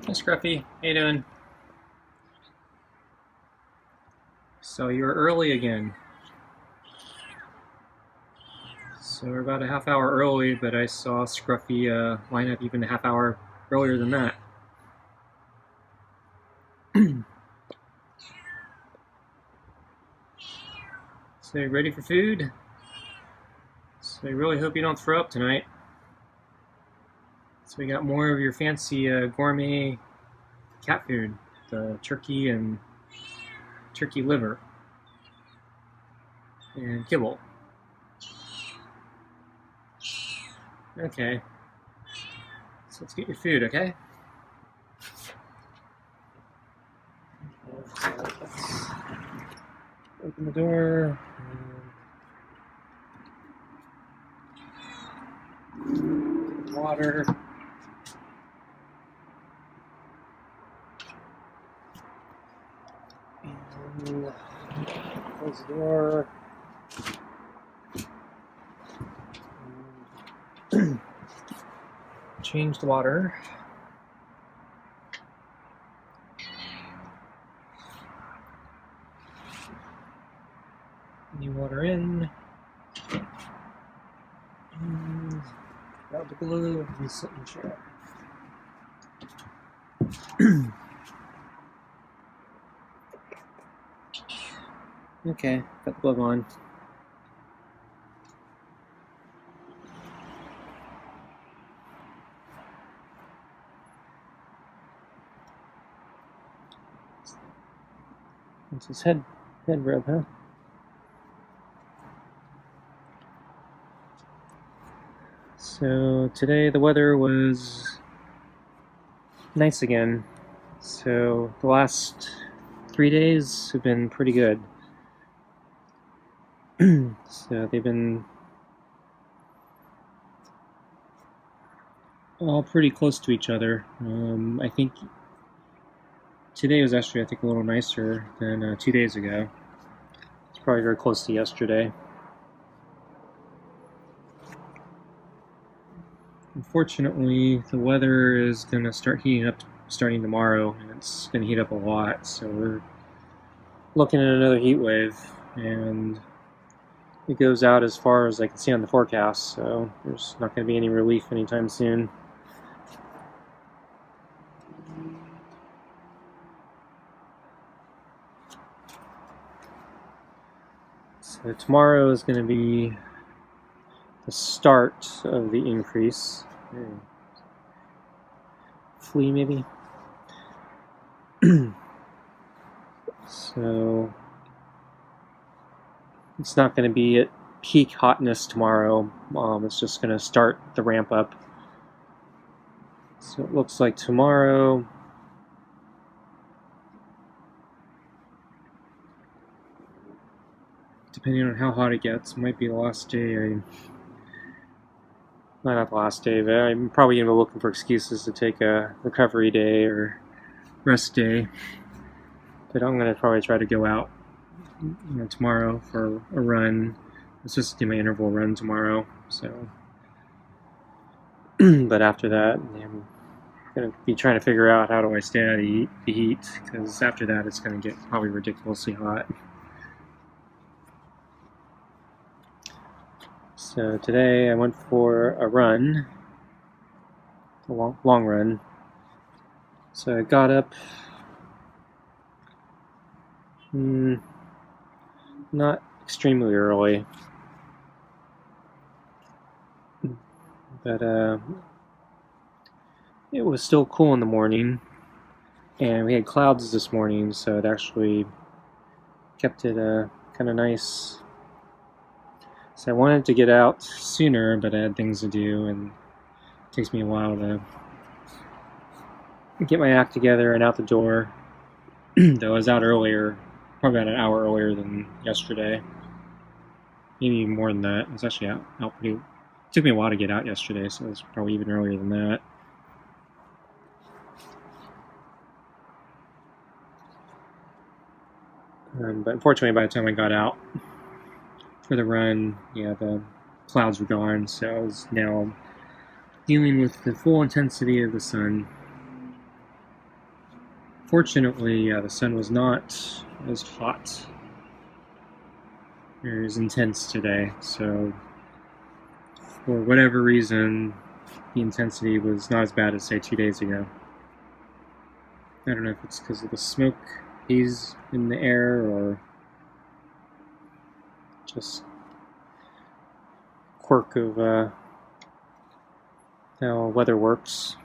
Hey Scruffy, how you doing? So you're early again. So we're about a half hour early, but I saw Scruffy line up even a half hour earlier than that. So you ready for food? So I really hope you don't throw up tonight. So we got more of your fancy gourmet cat food, the turkey and turkey liver and kibble. Okay, so let's get your food, okay? So let's open the door. Water. And close the door. Change the water. New water in. And grab the glue and sit in the chair. Okay, got the glove on. It's his head rub, huh? So today the weather was nice again. So the last 3 days have been pretty good. So they've been all pretty close to each other. I think today was actually, a little nicer than 2 days ago. It's probably very close to yesterday. Unfortunately, the weather is going to start heating up starting tomorrow, and it's going to heat up a lot, so we're looking at another heat wave, and it goes out as far as I can see on the forecast, so there's not going to be any relief anytime soon. So tomorrow is going to be the start of the increase. Flea, maybe? So it's not going to be at peak hotness tomorrow. It's just going to start the ramp up. So it looks like tomorrow depending on how hot it gets, might be the last day. Not the last day, but I'm probably going to be looking for excuses to take a recovery day or rest day. But I'm going to probably try to go out tomorrow for a run. Let's just do my interval run tomorrow. So, but after that, I'm going to be trying to figure out how do I stay out of the heat, because after that it's going to get probably ridiculously hot. So today I went for a run, a long run. So I got up not extremely early, but it was still cool in the morning, and we had clouds this morning, so it actually kept it kind of nice. So I wanted to get out sooner, but I had things to do, and it takes me a while to get my act together and out the door. Though I was out earlier, probably about an hour earlier than yesterday. Maybe even more than that. I was actually out pretty... It took me a while to get out yesterday, so it was probably even earlier than that. But unfortunately, by the time I got out for the run, the clouds were gone, so I was now dealing with the full intensity of the sun. Fortunately, the sun was not as hot or as intense today, so for whatever reason, the intensity was not as bad as, say, 2 days ago. I don't know if it's because of the smoke haze in the air or just quirk of how weather works.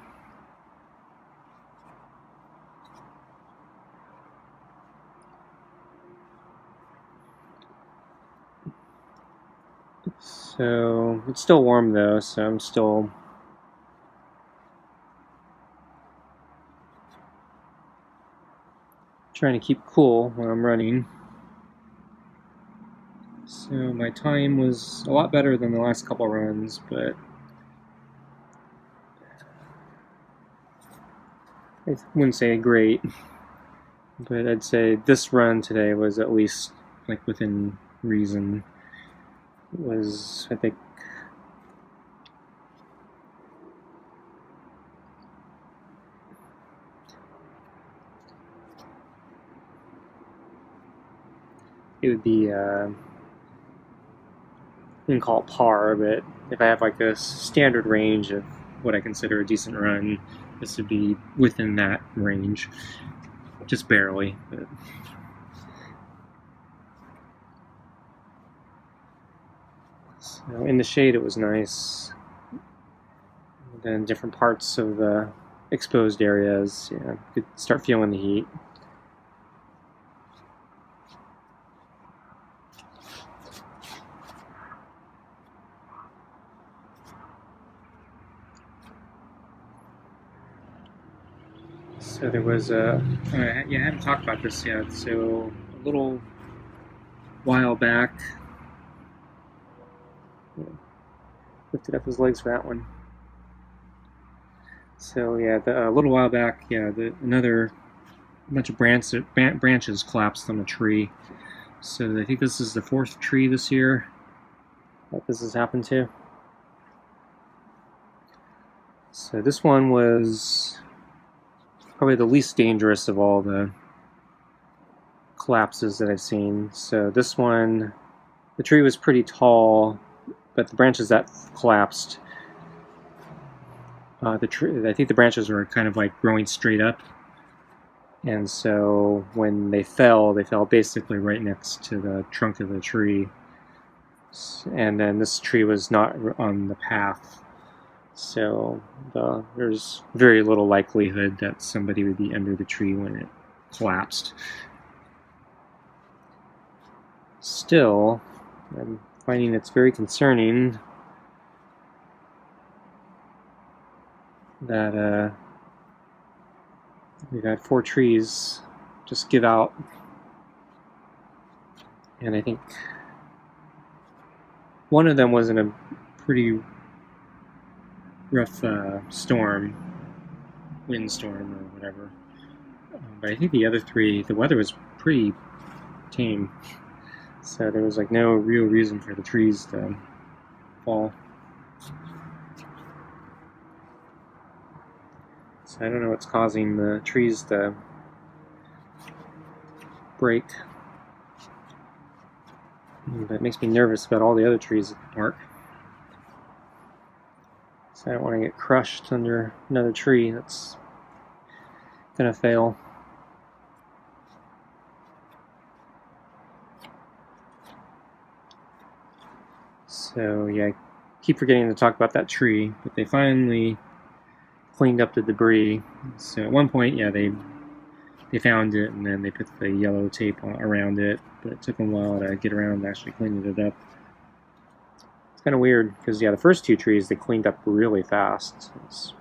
So it's still warm though, so I'm still trying to keep cool when I'm running. So my time was a lot better than the last couple runs, but I wouldn't say great. But I'd say this run today was at least like within reason. It was, I think, it would be, I wouldn't call it par, but if I have like a standard range of what I consider a decent run, this would be within that range, just barely. But so in the shade it was nice. And then different parts of the exposed areas, yeah, you could start feeling the heat. So there was a, I haven't talked about this yet, so a little while back, lifted up his legs for that one. So yeah, a little while back, yeah, another bunch of branches collapsed on a tree. So I think this is the 4th tree this year that this has happened to. So this one was probably the least dangerous of all the collapses that I've seen. So this one, the tree was pretty tall, but the branches that collapsed, I think the branches were kind of like growing straight up, and so when they fell basically right next to the trunk of the tree. And then this tree was not on the path, so there's very little likelihood that somebody would be under the tree when it collapsed. Still, I'm finding it's very concerning that we've had 4 trees just give out, and I think one of them was in a pretty rough storm, windstorm or whatever. But I think the other 3, the weather was pretty tame, so there was like no real reason for the trees to fall. So I don't know what's causing the trees to break. But it makes me nervous about all the other trees at the park. So I don't want to get crushed under another tree that's gonna fail. So yeah, I keep forgetting to talk about that tree, but they finally cleaned up the debris. So at one point, yeah, they found it and then they put the yellow tape around it, but it took them a while to get around and actually cleaning it up. It's kind of weird because, yeah, the first 2 trees they cleaned up really fast. I was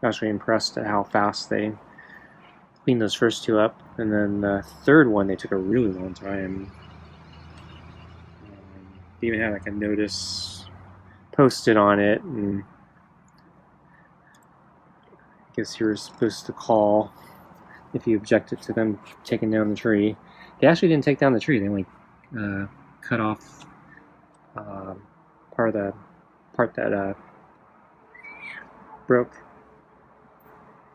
actually impressed at how fast they cleaned those first 2 up, and then the 3rd one they took a really long time. They even had like a notice posted on it, and I guess you were supposed to call if you objected to them taking down the tree. They actually didn't take down the tree. They only cut off part that broke.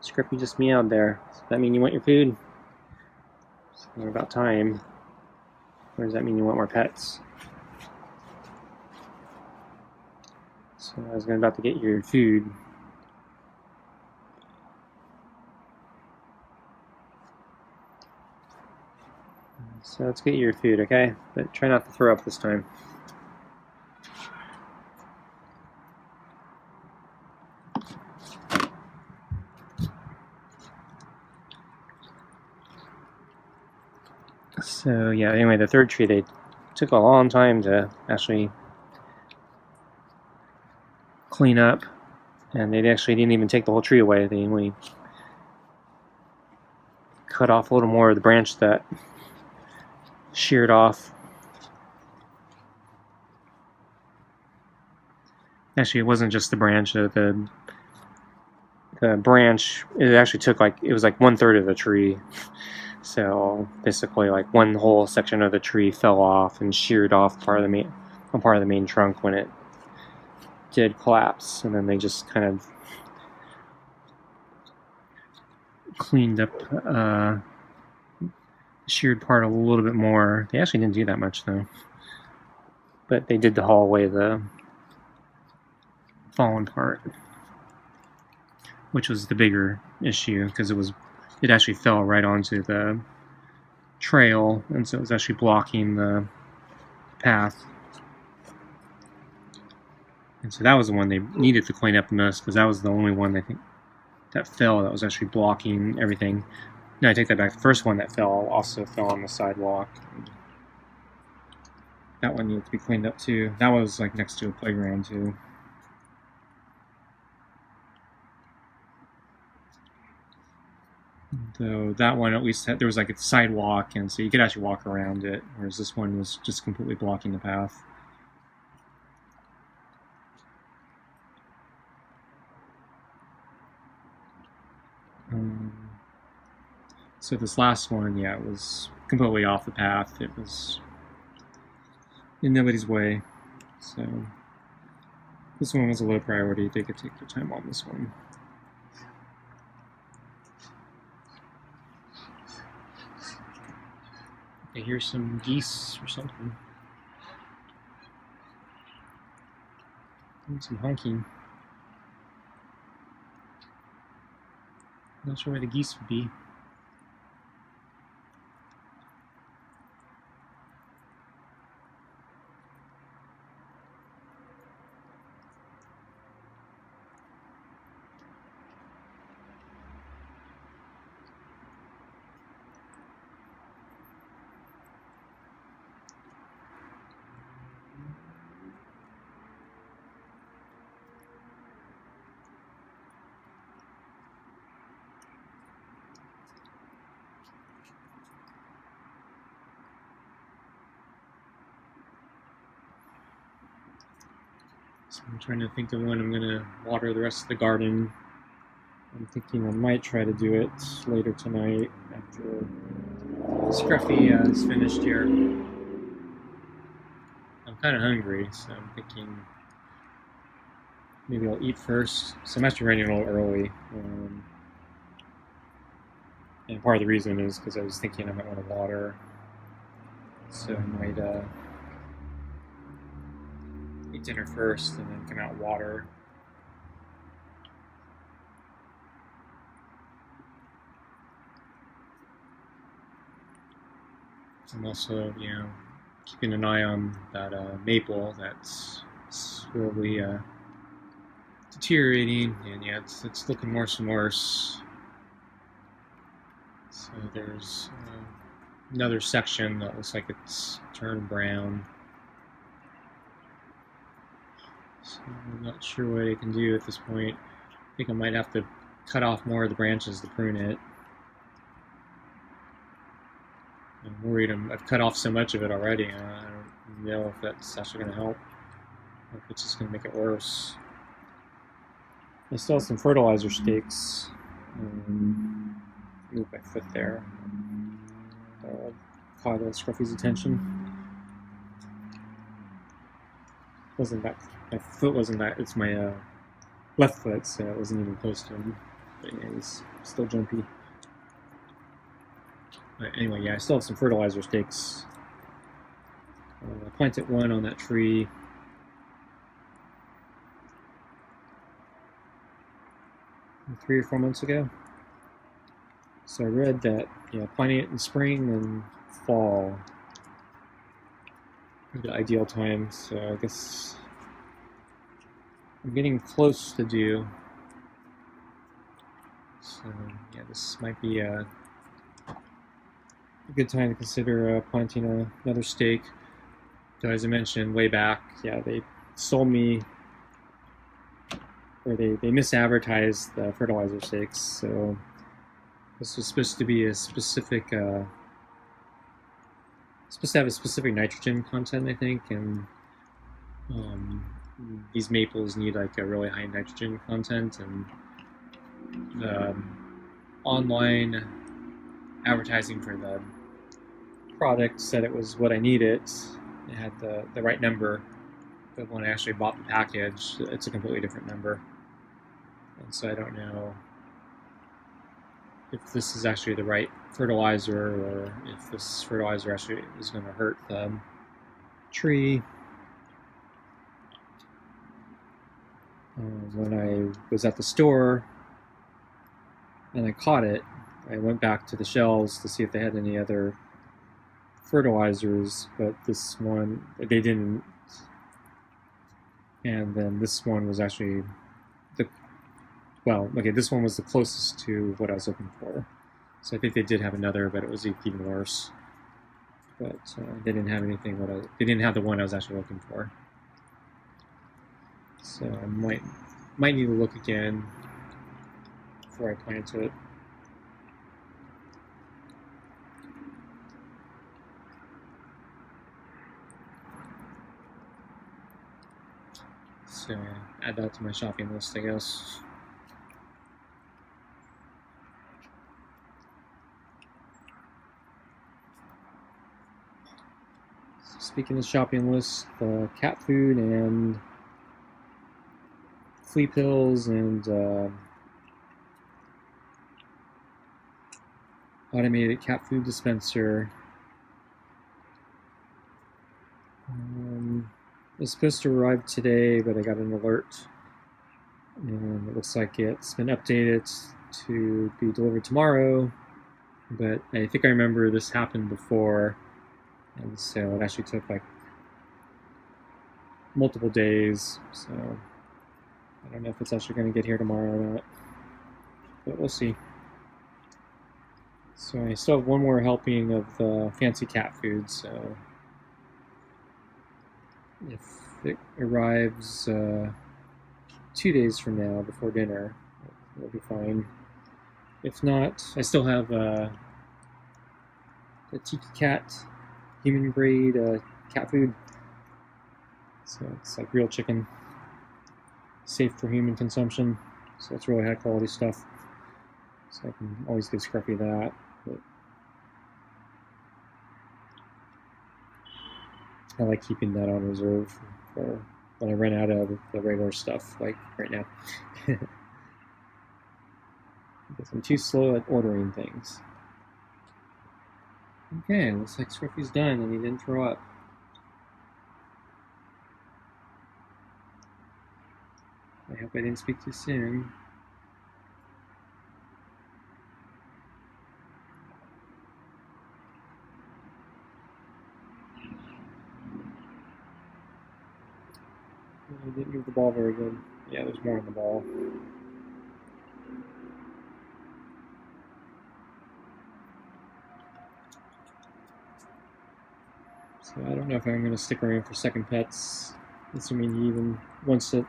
Scruffy just meowed there. Does that mean you want your food? So about time. Or does that mean you want more pets? So I was about to get your food. So let's get your food, okay? But try not to throw up this time. So yeah, anyway, the third tree, they took a long time to actually clean up, and they actually didn't even take the whole tree away. They only cut off a little more of the branch that sheared off. Actually, it wasn't just the branch. The branch, it actually took it was like 1/3 of the tree. So basically, like one whole section of the tree fell off and sheared off part of the main trunk when it did collapse, and then they just kind of cleaned up sheared part a little bit more. They actually didn't do that much though, but they did haul away the fallen part, which was the bigger issue because it actually fell right onto the trail, and so it was actually blocking the path. And so that was the one they needed to clean up the most, because that was the only one I think that fell that was actually blocking everything. No, I take that back. The first one that fell also fell on the sidewalk. That one needed to be cleaned up too. That was like next to a playground too. Though that one at least there was like a sidewalk, and so you could actually walk around it, whereas this one was just completely blocking the path. So this last one, yeah, it was completely off the path. It was in nobody's way. So this one was a low priority. They could take their time on this one. I hear some geese or something. And some honking. Not sure where the geese would be. So I'm trying to think of when I'm going to water the rest of the garden. I'm thinking I might try to do it later tonight after Scruffy is finished here. I'm kind of hungry, so I'm thinking maybe I'll eat first. So I'm actually running a little early. And part of the reason is because I was thinking I might want to water. So I might eat dinner first and then come out and water. I'm also, keeping an eye on that maple that's slowly deteriorating, and yeah, it's looking worse and worse. So there's another section that looks like it's turned brown. So I'm not sure what I can do at this point. I think I might have to cut off more of the branches to prune it. I'm worried I've cut off so much of it already. I don't know if that's actually going to help, or if it's just going to make it worse. I still have some fertilizer stakes. Move my foot there. Caught Scruffy's attention. Wasn't that my foot? Wasn't that? It's my left foot, so it wasn't even close to him. But yeah, he's still jumpy. But anyway, yeah, I still have some fertilizer stakes. I planted one on that tree. Three or 4 months ago. So I read that, yeah, planting it in spring and fall are the ideal time. So I guess I'm getting close to due. So yeah, this might be a good time to consider planting another stake. So as I mentioned way back, yeah, they sold me, or they misadvertised the fertilizer stakes. So this was supposed to be a specific, supposed to have a specific nitrogen content, I think, and these maples need like a really high nitrogen content, and the online advertising for the product said it was what I needed. It had the right number, but when I actually bought the package, it's a completely different number. And so I don't know if this is actually the right fertilizer, or if this fertilizer actually is going to hurt the tree. When I was at the store and I caught it, I went back to the shelves to see if they had any other fertilizers, but this one, they didn't. And then this one was actually this one was the closest to what I was looking for. So I think they did have another, but it was even worse. But they didn't have anything they didn't have the one I was actually looking for. So I might need to look again before I plant it. So add that to my shopping list, I guess. So speaking of shopping list, cat food and flea pills and automated cat food dispenser. It's supposed to arrive today, but I got an alert, and it looks like it's been updated to be delivered tomorrow. But I think I remember this happened before, and so it actually took like multiple days. So I don't know if it's actually going to get here tomorrow or not, but we'll see. So I still have one more helping of the fancy cat food, so if it arrives 2 days from now before dinner, it'll be fine. If not, I still have the Tiki Cat human grade cat food. So it's like real chicken, safe for human consumption. So it's really high quality stuff. So I can always give Scruffy that. But I like keeping that on reserve for when I run out of the regular stuff, like right now. Because I'm too slow at ordering things. Okay, looks like Scruffy's done and he didn't throw up. I hope I didn't speak too soon. I didn't move the ball very good. Yeah, there's more in the ball. So I don't know if I'm going to stick around for second pets, assuming he even wants it.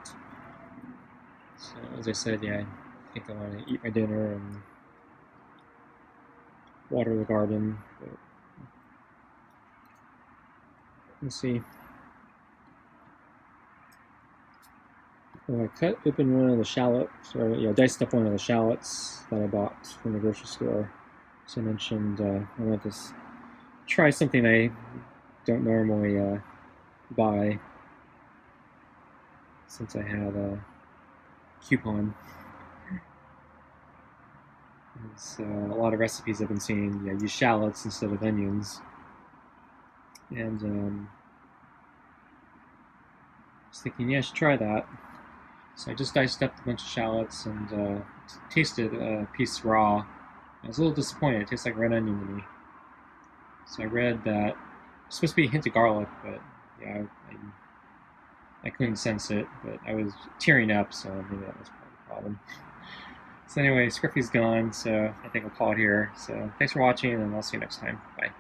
So as I said, yeah, I think I want to eat my dinner and water the garden. But we'll see. Well, I cut open one of the shallots, or yeah, diced up one of the shallots that I bought from the grocery store. So I mentioned I want to try something I don't normally buy, since I had a coupon. So a lot of recipes I've been seeing, yeah, use shallots instead of onions. And I was thinking, yeah, I should try that. So I just diced up a bunch of shallots and tasted a piece raw. I was a little disappointed. It tastes like red onion to me. So I read that it's supposed to be a hint of garlic, but yeah, I couldn't sense it. But I was tearing up, so maybe that was part of the problem. So anyway, Scruffy's gone, so I think I'll call it here. So thanks for watching, and I'll see you next time. Bye.